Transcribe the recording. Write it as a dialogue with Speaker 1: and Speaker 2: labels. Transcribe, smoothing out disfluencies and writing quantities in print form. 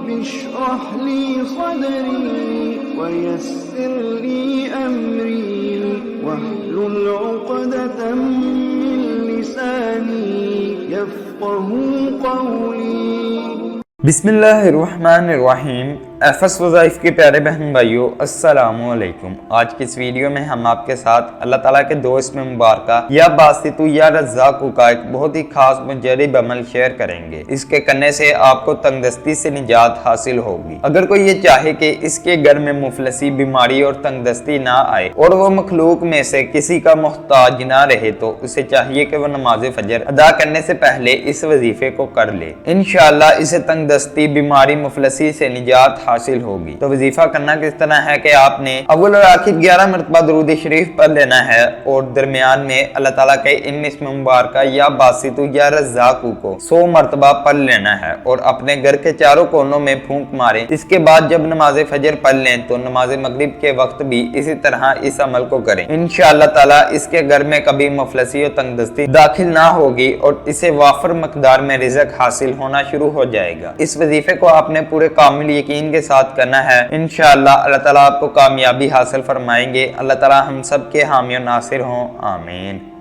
Speaker 1: رب اشرح لي صدري ويسر لي أمري واحلل عقدة من لساني يفقهوا قولي۔
Speaker 2: بسم اللہ الرحمن الرحیم۔ ایفس وظائف کے پیارے بہن بھائیوں، السلام علیکم۔ آج کی اس ویڈیو میں ہم آپ کے ساتھ اللہ تعالیٰ کے دو اسم مبارکہ یا باسط یا رزاق کا ایک بہت ہی خاص مجرب عمل شیئر کریں گے۔ اس کے کرنے سے آپ کو تنگ دستی سے نجات حاصل ہوگی۔ اگر کوئی یہ چاہے کہ اس کے گھر میں مفلسی، بیماری اور تنگ دستی نہ آئے اور وہ مخلوق میں سے کسی کا محتاج نہ رہے، تو اسے چاہیے کہ وہ نماز فجر ادا کرنے سے پہلے اس وظیفے کو کر لے۔ انشاءاللہ اسے تنگ دستی، بیماری، مفلسی سے نجات حاصل ہوگی۔ تو وظیفہ کرنا کس طرح ہے کہ آپ نے اول اور آخر 11 مرتبہ درود شریف پڑھ لینا ہے اور درمیان میں اللہ تعالیٰ کے ان اسم مبارکہ یا باسط یا رزاق کو 100 مرتبہ پڑھ لینا ہے اور اپنے گھر کے چاروں کونوں میں پھونک ماریں۔ اس کے بعد جب نماز فجر پڑھ لیں تو نماز مغرب کے وقت بھی اسی طرح اس عمل کو کریں۔ انشاءاللہ تعالیٰ اس کے گھر میں کبھی مفلسی اور تنگ دستی داخل نہ ہوگی اور اسے وافر مقدار میں رزق حاصل ہونا شروع ہو جائے گا۔ اس وظیفے کو آپ نے پورے کامل یقین کے ساتھ کرنا ہے۔ انشاءاللہ اللہ تعالیٰ آپ کو کامیابی حاصل فرمائیں گے۔ اللہ تعالیٰ ہم سب کے حامی و ناصر ہوں، آمین۔